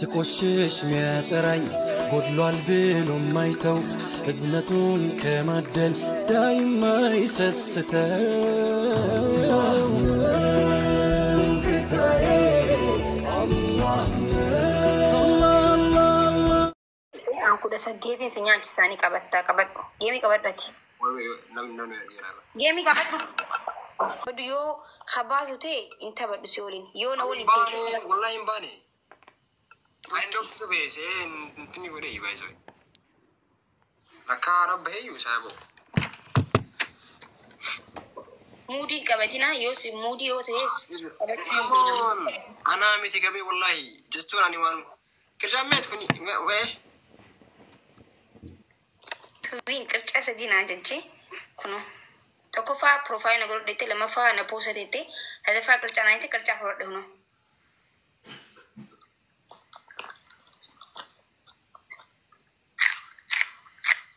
سكوشش مياتراني قدلو البيلو مايتو ازنتون كمادل دايما يسستو Aku dah sedih sih senyap kisah ni kabat game kabat tadi. Game kabat. Badu yo khabar tu inta badu siolin. Yo na wali bani wallahi bani. Main dok tu bese intini kode iba iso. Nakara bayu sabo. Moody kabatina yo si moody yo tes. Ana miti kabe wallahi just tu ani wan. Kerjamet kuni we. Tuin kerja sedina aja kuno. Toko fa profile na group dete lama fa na post dete. Ada fa kerja nanti kerja forward dulu.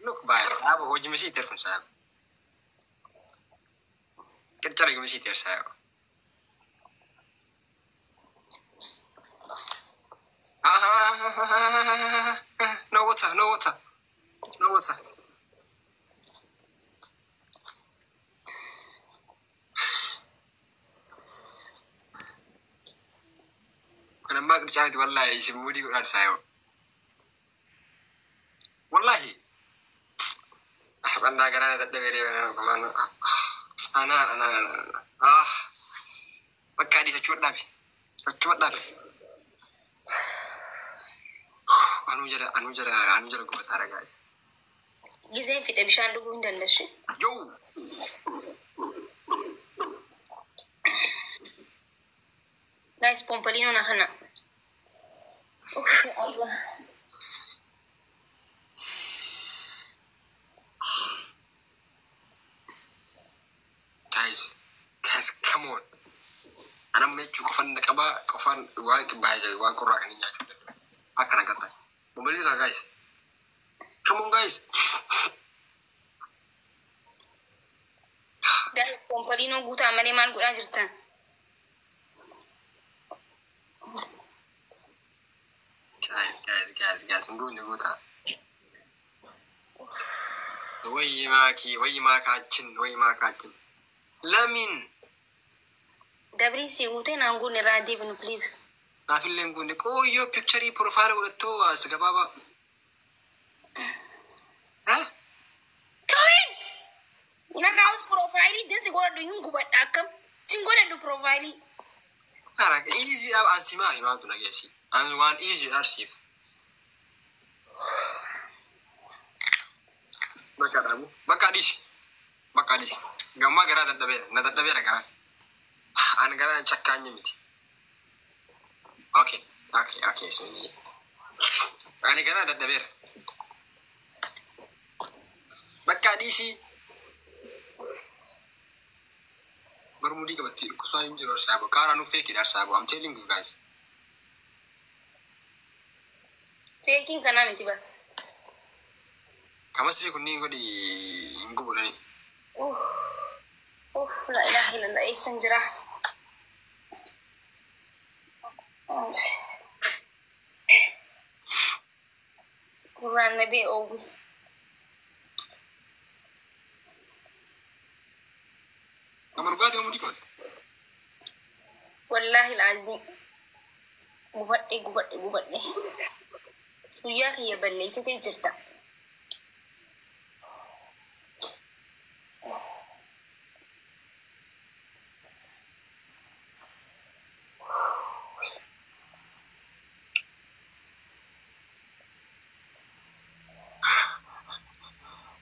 Look bye. Sabo hoji mesti terkun sabo. Kerja lagi mesti ter sabo. No water, no water, no water. Kana mak kerja itu wallahi semudi kau ada saya. Wallahi. Benda kerana tak ada beri kemana. Ana. Bakal di secuat dah. Anu jara gua tara guys. Gizem kita bisa dulu dan nasi. Yo. Guys, pompalino na kana. Okay, Allah. Guys, come on. Ana make you kofan nakaba, kofan wa kibaja, wa kurra kan nya. Akana kata. Pompalino sa guys. Come on guys. Guys, pompalino guta mane man guda jirtan. Guys, ngune guta. Wai ma kacin. Lamin. Dabri si guta na ngune radi bin please. Na fille ngune ko yo picture profile uratto asga baba. Ha? Kawin! Ina kaus profile din si gora do yungu badakam. Singora do profile. Ara easy ab ansima ima tuna gesi. And one easy archive. Bakadis. Gamma gara da dabe gara. An gara chakkanyi miti. Okay, so ni. Ani gara da dabe. Bakadisi. Bermudi ke betul. Kusain jero sabo. Karanu fake dar sabo. I'm telling you guys. Faking kana miti ba. Kamu sendiri kuning kau di ingku ni. La ilaha illallah isanjira. Quran Nabi ogu. Kamu rugat kamu di kot. Wallahi alazim. Gubat ni. Suya ya balle sai kai jirta.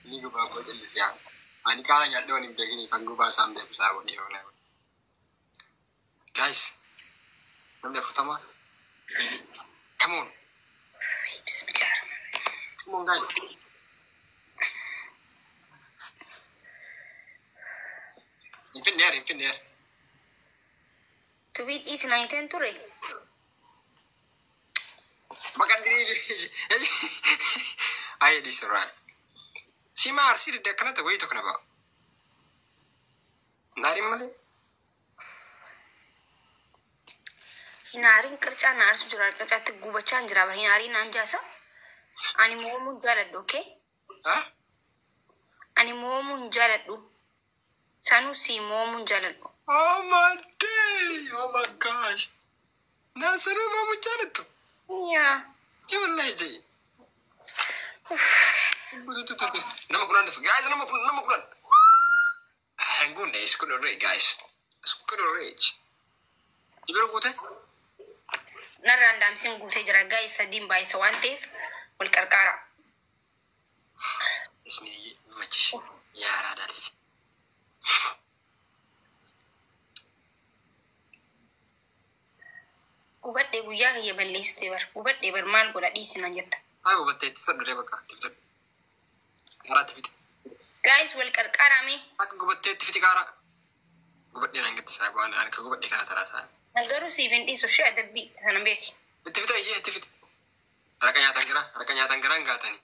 Ini gue bawa jelas ya. Ani kala nyat doang nih begini panggu bahasa sampai pesawat dia mana. Guys, namanya pertama. Come on. Bismillah. Come on guys. Infin there. Tweet is 19 ture. Makan diri. Ayo disuruh. Si Marsi di dekat tu, itu kenapa? Nari mana? Hinaariin qircaa na aarsu jira. Qircaatti gubachaa hin jira. Hinaariin naan jaasa. Ani moomuu hin jaaladhu, okay? Ani moomuu hin jaaladhu. Sanuu si moomuu hin jaaladhu. Oh my day! Oh my gosh! Nasiruu moomuu hin jaalattu? Yaa. Wallahi jee. Nama kudhan dhufu. Guys, nama kudhan. Hanguunne is good already, guys. It's good already. Jibiro guute? Narraan daamsiin guutee jira. Gaa'is sadiin baay'isa waan ta'eef wal qarqaara. Ismini machish. Yaaraa daadhi. Gubadhee guyyaa kiyya balleessitee bar. Gubadhee bar maal godha dhiisina jetta. Haa gubattee itti fudhadhu bakka itti fudhadhu. Karaatti fiti. Gaa'is wal qarqaaraame. Akka gubattee itti fiti karaa. Gubadhee naan gatti saa waan ani ka gubadhee kana taraa saa. Garuu siif hin dhiisu shee adabbii sana beeki. Itti fita iyyee itti fiti. Harka nyaatan garaa hin gaatanii.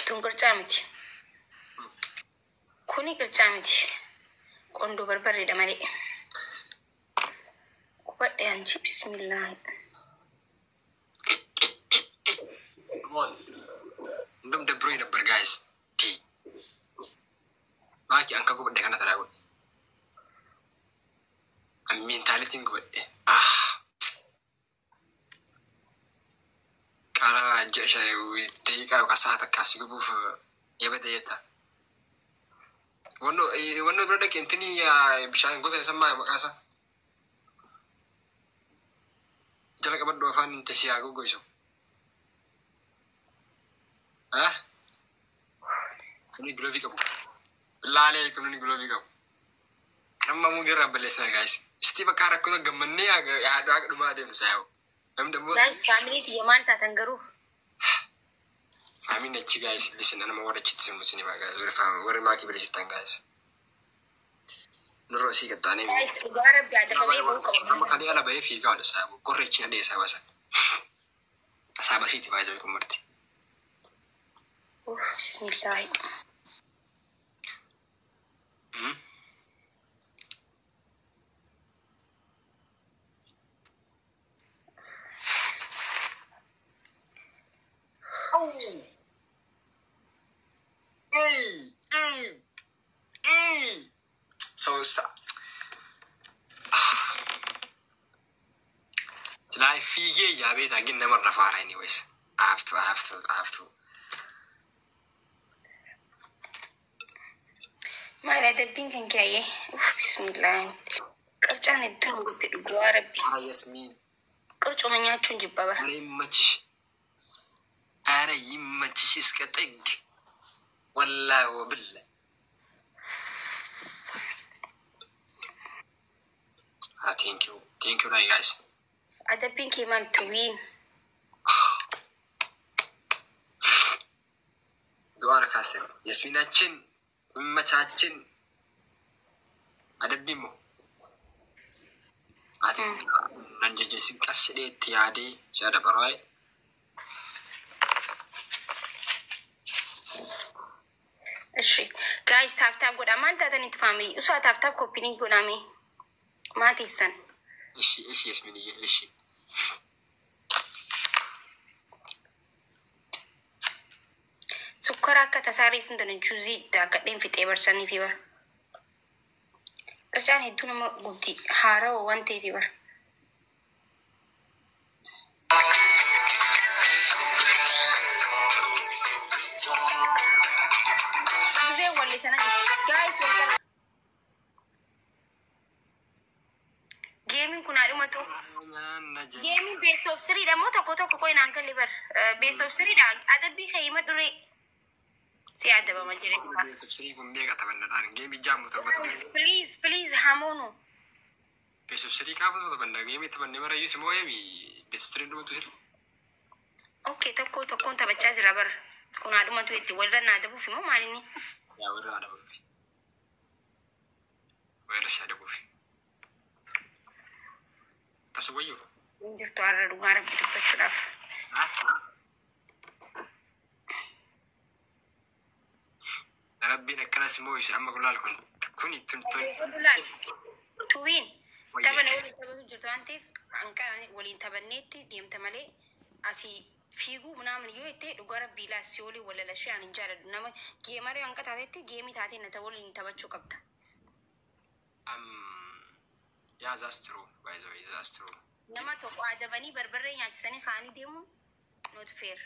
Tun qircaa miti. Kuni qircaa miti. Qondoo barbareeda malee. Gubadhee anchi bismillah. Ndum debro ina bar guys. Ti. Maki anka gubadhee kana taraa godhe. An mentalitiin gubadhee. Kara jasha daqiiqaa yookaan sa'a takkaas gubuuf yabada jetta. Wanno bira dhaqee intini bishaan gosa sammaa maqaasa. Jala qabadhu afaan inte si haa goggoisu. Kuni giloovii qabu. Laalee kuni giloovii qabu. Nama muu dirraa balleessina guys. Isti bakka rakkuna gammannee haadha akka dhumaa deemu saayoo. Guys, family kiyya maal taatan garuu? Family nechi guys, listen nama warra chittisin musini ba guys. Warri maakii bira jirtan guys. Nurra sii gattaanee. Guys, dhugaa rabbi adabamee ba'uu qabu. Amma kalee ala bahee fiigaa ola saayoo. Qorreechi na dheessaa baasan. Saaba siiti baay'ee jabe kun marti. Bismillah. So sad. Like figure ya bet again never far anyways. I have to. Maal adabbiin kan kiyye? Bismillah. Qircaan hedduun gubbee dhugaa rabbi. Yasmin. Qircuma nyaachuun jibba bara. Are yimmachish iska tag. Wallahi wa billah. Thank you guys. Adabbiin kee maal tuwiin? Doa rakastem. Yasminachin, machachin. Adabbiin mo. Ati nanjejesin qasdee tiyaadee siada barai. Eshi, guys, tap godha maal taatan itti family. Usaa tap copying godhame. Maatiisan. Eshi Yasminiyye eshi. Sukkara akka tasaariif hin taane juuzii daakadheen fixee barsanii fi bara. Qircaan hedduu nama gubdi haarawaa waan ta'eef bara. Gizee walli sana guys wal Gaming kuna dhumatu. Gaming best of 3 damo tokko koy naan kalli bar. Best of 3 dhaan adabbii kayima dure. Si adaba ma jire. Best of 3 kun beeka tabanadhaan game jaamu tabbata. Please hamono. Best of 3 kaafu tabanna game tabanne mara yusi mooyemi best of 3 dhumatu jira. Okay, tokkoon taphachaa jira bar. Kuna dhumatu itti walirra na adabuuf immoo maalinni? Yaa walirra adabuuf. Walirra si adabuuf. أسويه. jirtu har'a dhugaa rabbi dubbachuudhaaf. ربنا كان اسمه إيش أما قول لكم كوني Tuwiin tapha na waliin taphatu jirtu waan ta'eef hanqaan waliin taphanneetti deemta malee asii fiiguu naamun yoo itti dhugaa rabbii laasii olii walala shan hin jaaladhu nama geemaree hanqa taatetti geemii taatee na ta'u waliin taphachuu qabda. Yeah, that's true. By the way, that's true. Nama tokko adabanii barbarree nyaachisanii kaanii deemuun not fair.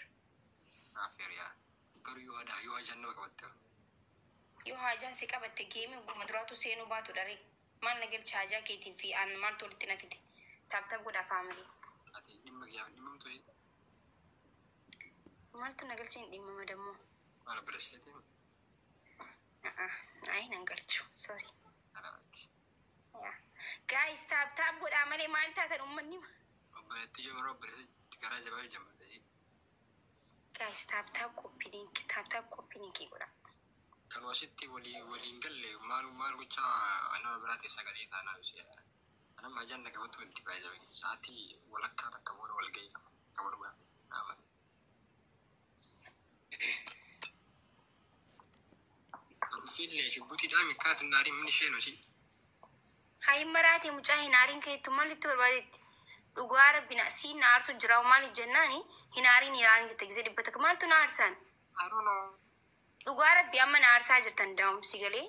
Not fair, yeah. Garuu yoo hajaan nama qabatte. Yoo hajaan si qabatte geemii gurma duraatu seenuu baatu dharee. Maal nagalcha hajaa keetiin fi aan maaltu walitti nafite taaptaap godhaa faamilii. Ati dhimma kiyyaaf dhimmamtu maaltu nagalcha hin dhimmama dammoo. Maal bilasheetii? Ayi nan galchu sorry. Guys taaptaap godhaa malee maal taatan uummanni ma. Obboleetti yoo maroo obboleetti garaa jabaa jammatanii. Guys taaptaap koppiniinkii godhaa. Kan wasitti waliin galle maal gochaa nama biraatiif sagalee taanaa ishee anam hajaan naqabatu walitti baay'ee sa'aatii walakkaa takka booda wal ga'ii qaba dhugaatti nama. Fiillee shubbuutiidhaan mikkaatti naariin min isheen hojii. Hayin maraatee mucaa hinaariin keettu maalitti barbaadetti dhugaa rabbina siin na aarsu jiraa'u maaliif jennaani hinaariin jette gisee dhibbata maaltu na aarsaan. Dhugaa rabbi amma na aarsaa jirtan daa'umsi galee.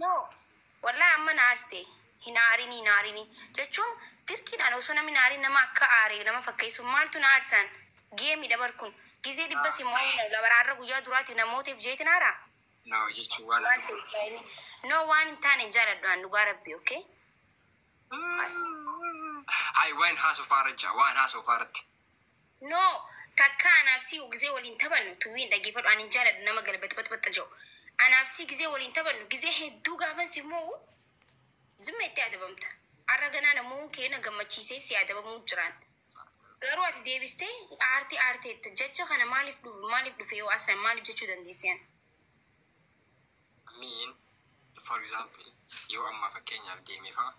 No wallaahi amma na aarste hinaarini jechuun dirqiidhaan osoo namni naariin nama akka aaree nama fakkeessu maaltu na aarsaan geemii dabar kun gisee dhibba simmoo labaraarra guyyaa duraatiif namooteef jeetin haaraa. No jechuun waan no waan hin taane jaaladhaan dhugaa rabbi okay. Hai waan haasoo faaratti. No takka anaafsii gisee waliin taphannu tuwiin dhageeffadhu ani jaaladhu nama galbatbatta jiru. Anaafsii gisee waliin taphannu gisee hedduu gaafan simmoo zimma itti adabamta. Arra ganaa namoonni keenya gammachiisee si adabamuu jiraan. Garuu ati deebistee aarteetta jecha kana maaliif dhufe yoo asan maaliif jechuu dandeessan? Miin for example yoo amma fakkeenyaaf geemii fa'aa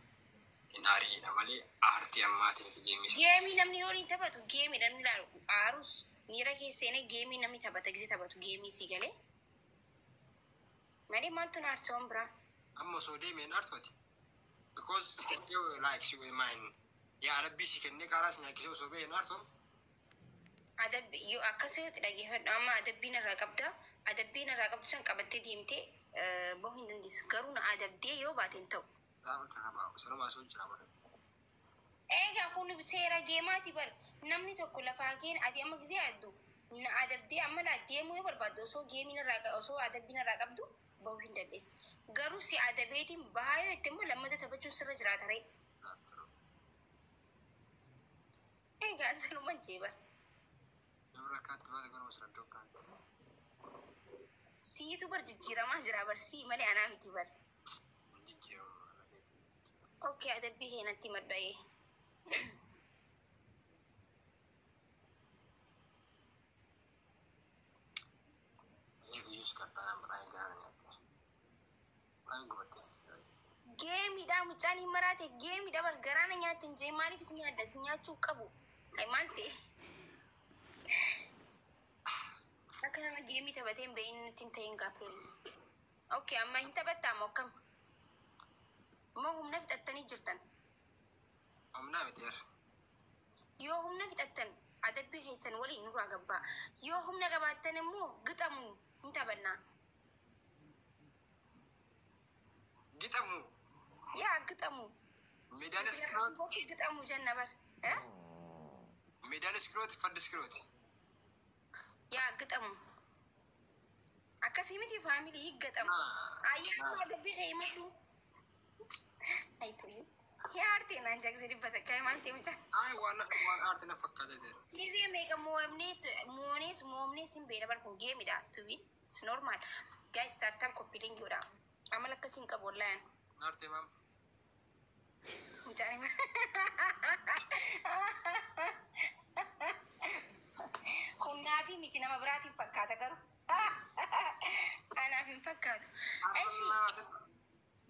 hin aariidha malee aartii ammaatiin geemii. Geemii namni yoo hin taphatu geemii namni ilaalu aarus miira keesseenee geemii namni taphata gisee taphatu geemii si galee. Malee maaltu na aarsawan biraa? Amma osoo deemeen aartooti. Because like she will mine. Yaa adabbii si kennee kaaraas nyaakisee osoo ba'een aartoon. Adabbii yoo akkasumatti dhageeffadhu amma adabbiin irraa qabda. Adabbiin irraa qabdu san qabattee deemtee bahuu hin dandeessu. Garuu na adabdee yoo baateen ta'u. Egaa kun seera geemaati bar namni tokko lafaa keenya ati amma gisee addu na adabdee amma deemuu yoo barbaaddu osoo adabbiin irraa qabdu bahuu hin dandeessu. Garuu si adabeetiin bahaa yoo itti immoo lammata taphachuun sirra jiraata ree. Egaa sanuman jeebar. Siitu bar jijjiiramaa jira bar sii malee anaa miti bar. Okay, adabbii keenatti madda'ee. Geemiidhaa mucaan hin maraate geemiidha bar garaana nyaatti hin jee maaliif isin nyaadda isin nyaachuu qabu. Ay maal ta'e? Akka nama geemii taphatee hin bahin nuti hin ta'in gaaffiinis. Okay, amma hin taphattaa moo akkam? Moo humna fixattanii jirtan? Humna miti yar. Yoo humna fixattan adabbii keessan waliin nurraa gabbaa. Yoo humna qabaattan immoo gixamu hin taphannaa. Gixamu. Yaa gixamu. Meedaan iskrooti. Gixamu jenna bar. Meedaan iskrooti fadda iskrooti. Yaa gixamu. Akkasii miti faamilii gixamu. Ayyaa adabbii keematu. Aytuyu. Yaa aartii naan jaagsee dibbata kaa'e maal ta'e mucaa. Ay waan aartii na fakkaate jira. Gizee meeqa moomnees hin beela bar kun geemidha tuwi. It's normal. Guys taaptaap koppiileen godha. Amala akkasiin qabu wallaan. Aartii maam. Mucaan kun naafi miti nama biraatiin fakkaata garuu. Anaaf hin fakkaatu. Eshi.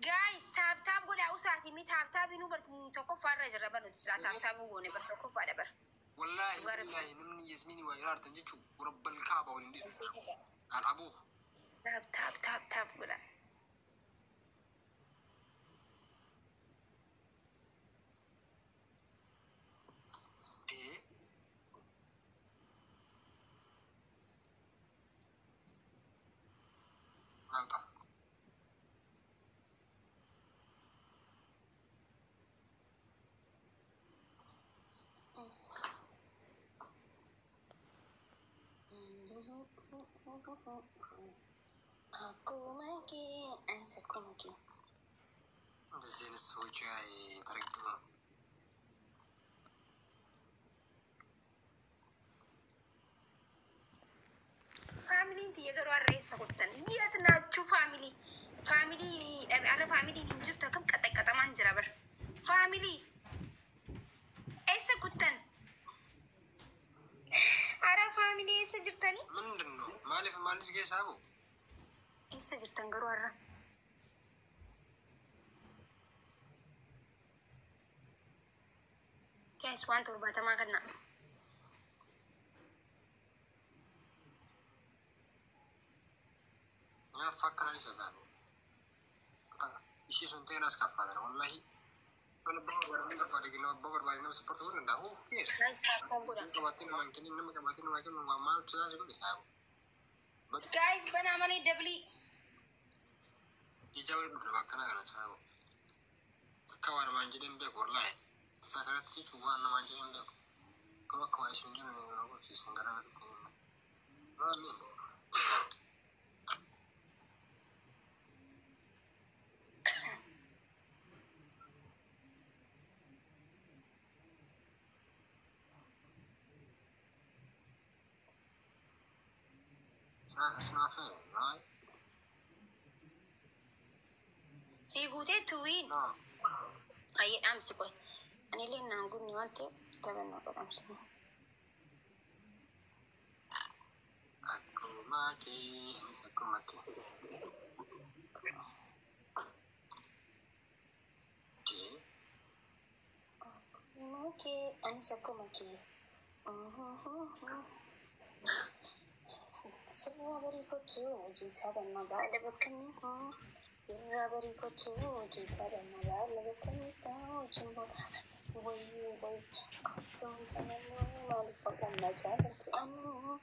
Guys, taaptaap godhaa usaati mi taaptaabii nu tokko فار جربنا نتسلا تابو وني بس كوفا دبر والله نمني ياسميني وإرار تنجيشو ورب الكعبة والنديس على أبوه تاب ولا إيه مالتا aku lagi answerku lagi زين السوي جاي تركتها family inti ya garu arreessa kuttan yat nachu family ara family hinjirtu kam kata manjira bar family essa kuttan ara family essa jirtani من دنو مالي في مالي سجى سابو essa jirtan garu arra guys want to bata makanna أنا أفكر أني سأتابع إيش سنتين ناس كفانا والله أنا بقول من دفعة لكن بقول بعدين بس برضو ولا ده هو كيس guys tak kumpura كباتين ما يمكن إنما كباتين ما يمكن ما تجاه يقول يسابو guys bana mani dabli يجاوب ابن بكنا كنا سابو كوار ما نجدين بيك والله ساكنت تيجي وانا ما نجدين بيك كم كم إيش نجدين نقول في سنغرام آمين اسمع فين راي سيغوتي توين أي أمس بوي أنا لين نقول نوانتي تبنا بالأمس aku maki أنا سكو ماكي سرابري كتو جيت هذا النبال بكني سرابري كتو جيت هذا النبال بكني ساو جنبو وي قصون تمنو مالك فقط ما جابت أنو